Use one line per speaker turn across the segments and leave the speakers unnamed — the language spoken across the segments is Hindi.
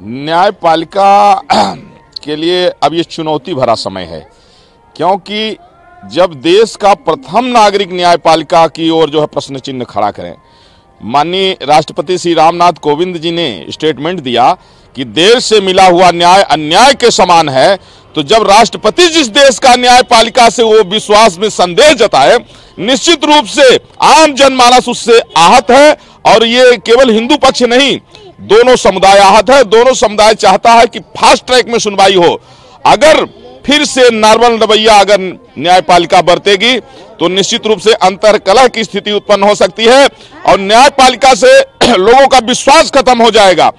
न्यायपालिका के लिए अब ये चुनौती भरा समय है, क्योंकि जब देश का प्रथम नागरिक न्यायपालिका की ओर जो है प्रश्न चिन्ह खड़ा करें, माननीय राष्ट्रपति श्री रामनाथ कोविंद जी ने स्टेटमेंट दिया कि देश से मिला हुआ न्याय अन्याय के समान है। तो जब राष्ट्रपति जिस देश का न्यायपालिका से वो विश्वास में संदेह जताए, निश्चित रूप से आम जनमानस उससे आहत है। और ये केवल हिंदू पक्ष नहीं, दोनों समुदाय आहत है। दोनों समुदाय चाहता है कि फास्ट ट्रैक में सुनवाई हो। अगर फिर से नॉर्मल रवैया अगर न्यायपालिका बरतेगी तो निश्चित रूप से अंतर्कलह की स्थिति उत्पन्न हो सकती है और न्यायपालिका से लोगों का विश्वास खत्म हो जाएगा।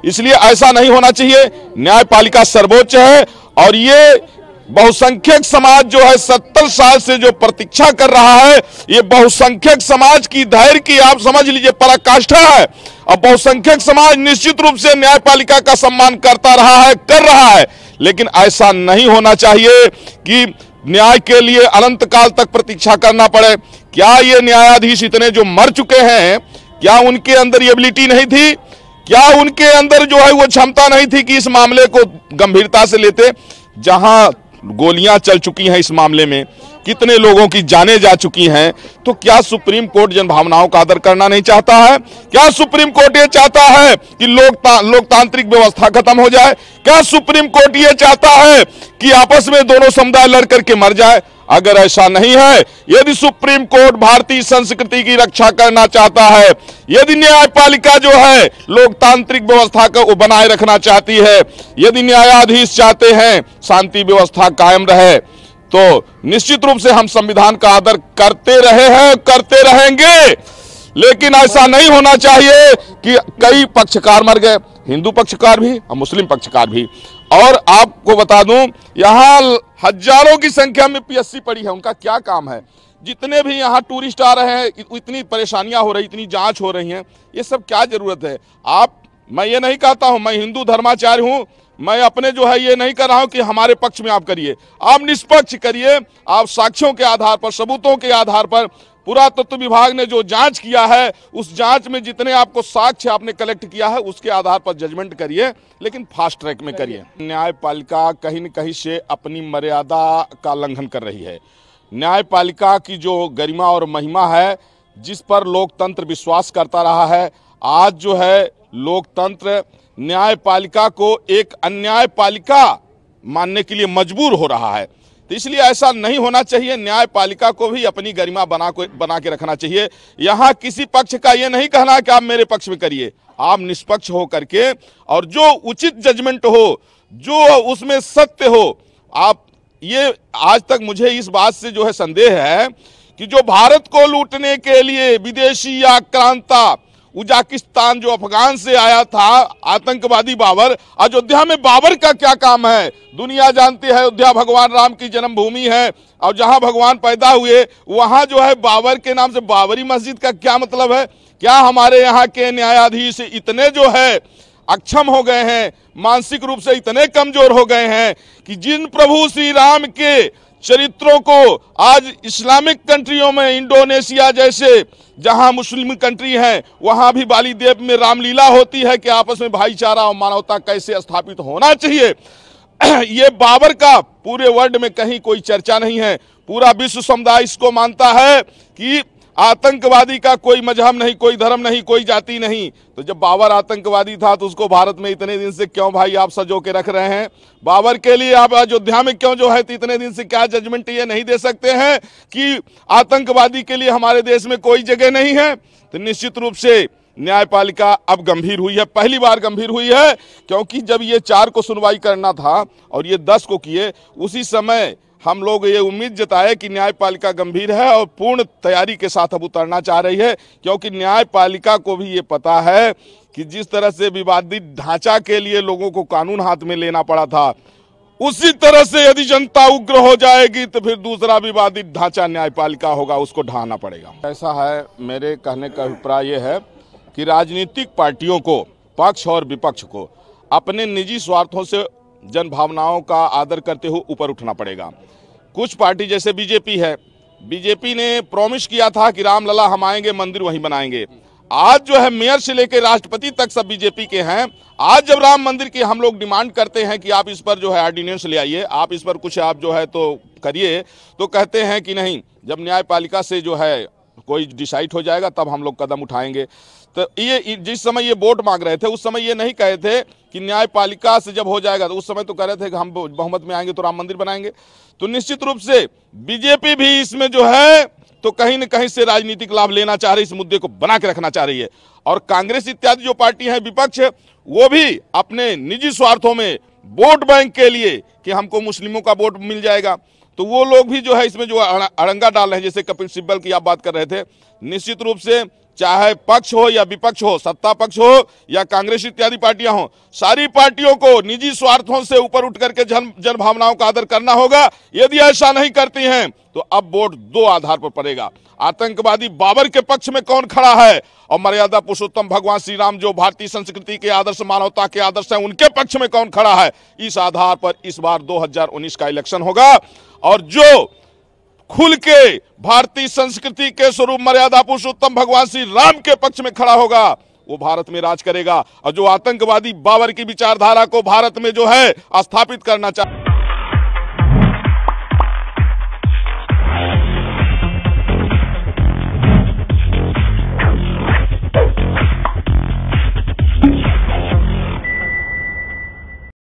इसलिए ऐसा नहीं होना चाहिए। न्यायपालिका सर्वोच्च है और ये बहुसंख्यक समाज जो है 70 साल से जो प्रतीक्षा कर रहा है, ये बहुसंख्यक समाज की धैर्य की आप समझ लीजिए पराकाष्ठा है। और बहुसंख्यक समाज निश्चित रूप से न्यायपालिका का सम्मान करता रहा है, कर रहा है। लेकिन ऐसा नहीं होना चाहिए कि न्याय के लिए अनंत काल तक प्रतीक्षा करना पड़े। क्या ये न्यायाधीश इतने जो मर चुके हैं, क्या उनके अंदर ये एबिलिटी नहीं थी? क्या उनके अंदर जो है वो क्षमता नहीं थी कि इस मामले को गंभीरता से लेते? जहां गोलियां चल चुकी हैं इस मामले में, कितने लोगों की जानें जा चुकी हैं, तो क्या सुप्रीम कोर्ट जनभावनाओं का आदर करना नहीं चाहता है? क्या सुप्रीम कोर्ट ये चाहता है कि लोकतांत्रिक व्यवस्था खत्म हो जाए? क्या सुप्रीम कोर्ट ये चाहता है कि आपस में दोनों समुदाय लड़ करके मर जाए? अगर ऐसा नहीं है, यदि सुप्रीम कोर्ट भारतीय संस्कृति की रक्षा करना चाहता है, यदि न्यायपालिका जो है लोकतांत्रिक व्यवस्था को बनाए रखना चाहती है, यदि न्यायाधीश चाहते हैं शांति व्यवस्था कायम रहे, तो निश्चित रूप से हम संविधान का आदर करते रहे हैं, करते रहेंगे। लेकिन ऐसा नहीं होना चाहिए कि कई पक्षकार मर गए, हिंदू पक्षकार भी और मुस्लिम पक्षकार भी। और आपको बता दूं, यहाँ हजारों की संख्या में पीएससी पड़ी है। उनका क्या काम है? जितने भी यहाँ टूरिस्ट आ रहे हैं, इतनी परेशानियां हो रही, इतनी जांच हो रही हैं, ये सब क्या जरूरत है? मैं ये नहीं कहता हूं, मैं हिंदू धर्माचार्य हूं, मैं अपने जो है ये नहीं कर रहा हूं कि हमारे पक्ष में आप करिए। आप निष्पक्ष करिए, आप साक्ष्यों के आधार पर, सबूतों के आधार पर, पुरातत्व विभाग ने जो जांच किया है उस जांच में जितने आपको साक्ष्य आपने कलेक्ट किया है उसके आधार पर जजमेंट करिए, लेकिन फास्ट ट्रैक में करिए। न्यायपालिका कहीं न कहीं से अपनी मर्यादा का उल्लंघन कर रही है। न्यायपालिका की जो गरिमा और महिमा है, जिस पर लोकतंत्र विश्वास करता रहा है, आज जो है लोकतंत्र न्यायपालिका को एक अन्यायपालिका मानने के लिए मजबूर हो रहा है। तो इसलिए ऐसा नहीं होना चाहिए। न्यायपालिका को भी अपनी गरिमा बना के रखना चाहिए। यहाँ किसी पक्ष का ये नहीं कहना कि आप मेरे पक्ष में करिए। आप निष्पक्ष हो करके और जो उचित जजमेंट हो, जो उसमें सत्य हो, आप ये आज तक मुझे इस बात से जो है संदेह है कि जो भारत को लूटने के लिए विदेशी आक्रांता उज्बेकिस्तान जो अफगान से आया था आतंकवादी बाबर, अयोध्या में बाबर का क्या काम है? दुनिया जानती है अयोध्या भगवान राम की जन्मभूमि है और जहां भगवान पैदा हुए वहां जो है बाबर के नाम से बाबरी मस्जिद का क्या मतलब है? क्या हमारे यहाँ के न्यायाधीश इतने जो है अक्षम हो गए हैं, मानसिक रूप से इतने कमजोर हो गए हैं कि जिन प्रभु श्री राम के चरित्रों को आज इस्लामिक कंट्रियों में, इंडोनेशिया जैसे जहां मुस्लिम कंट्री है, वहां भी बाली द्वीप में रामलीला होती है कि आपस में भाईचारा और मानवता कैसे स्थापित होना चाहिए। ये बाबर का पूरे वर्ल्ड में कहीं कोई चर्चा नहीं है। पूरा विश्व समुदाय इसको मानता है कि आतंकवादी का कोई मजहब नहीं, कोई धर्म नहीं, कोई जाति नहीं। तो जब बाबर आतंकवादी था तो उसको भारत में इतने दिन से क्यों भाई आप सजो के रख रहे हैं? बाबर के लिए आप अयोध्या में क्यों जो है इतने दिन से क्या जजमेंट ये नहीं दे सकते हैं कि आतंकवादी के लिए हमारे देश में कोई जगह नहीं है? तो निश्चित रूप से न्यायपालिका अब गंभीर हुई है, पहली बार गंभीर हुई है, क्योंकि जब ये 4 को सुनवाई करना था और ये 10 को किए, उसी समय हम लोग ये उम्मीद जताए कि न्यायपालिका गंभीर है और पूर्ण तैयारी के साथ अब उतरना चाह रही है। क्योंकि न्यायपालिका को भी ये पता है कि जिस तरह से विवादित ढांचा के लिए लोगों को कानून हाथ में लेना पड़ा था, उसी तरह से यदि जनता उग्र हो जाएगी तो फिर दूसरा विवादित ढांचा न्यायपालिका होगा, उसको ढाना पड़ेगा। ऐसा है, मेरे कहने का अभिप्राय ये है कि राजनीतिक पार्टियों को, पक्ष और विपक्ष को, अपने निजी स्वार्थों से जनभावनाओं का आदर करते हुए ऊपर उठना पड़ेगा। कुछ पार्टी जैसे बीजेपी है, बीजेपी ने प्रॉमिस किया था कि रामलला हम आएंगे, मंदिर वहीं बनाएंगे। आज जो है मेयर से लेकर राष्ट्रपति तक सब बीजेपी के हैं। आज जब राम मंदिर की हम लोग डिमांड करते हैं कि आप इस पर जो है ऑर्डिनेंस ले आइए, आप इस पर कुछ आप जो है तो करिए, तो कहते हैं कि नहीं, जब न्यायपालिका से जो है कोई डिसाइड हो जाएगा तब हम लोग कदम उठाएंगे। तो ये जिस समय ये वोट मांग रहे थे उस समय ये नहीं कहे थे कि न्यायपालिका से जब हो जाएगा, तो उस समय तो कह रहे थे कि हम बहुमत में आएंगे तो राम मंदिर बनाएंगे। तो निश्चित रूप से बीजेपी भी इसमें जो है तो कहीं न कहीं से राजनीतिक लाभ लेना चाह रही, इस मुद्दे को बना के रखना चाह रही है। और कांग्रेस इत्यादि जो पार्टी है, विपक्ष, वो भी अपने निजी स्वार्थों में वोट बैंक के लिए कि हमको मुस्लिमों का वोट मिल जाएगा, तो वो लोग भी जो है इसमें जो अड़ंगा डाल रहे हैं। जैसे कपिल सिब्बल की आप बात कर रहे थे, निश्चित रूप से चाहे पक्ष हो या विपक्ष हो, सत्ता पक्ष हो या कांग्रेस इत्यादि पार्टियां हो, सारी पार्टियों को निजी स्वार्थों से ऊपर उठ करके जन भावनाओं का आदर करना होगा। यदि ऐसा नहीं करती हैं तो अब वोट दो आधार पर पड़ेगा। आतंकवादी बाबर के पक्ष में कौन खड़ा है और मर्यादा पुरुषोत्तम भगवान श्री राम जो भारतीय संस्कृति के आदर्श, मानवता के आदर्श हैं, उनके पक्ष में कौन खड़ा है। इस आधार पर इस बार 2019 का इलेक्शन होगा और जो खुल के भारतीय संस्कृति के स्वरूप मर्यादा पुरुषोत्तम भगवान श्री राम के पक्ष में खड़ा होगा, वो भारत में राज करेगा। और जो आतंकवादी बाबर की विचारधारा को भारत में जो है स्थापित करना चाहता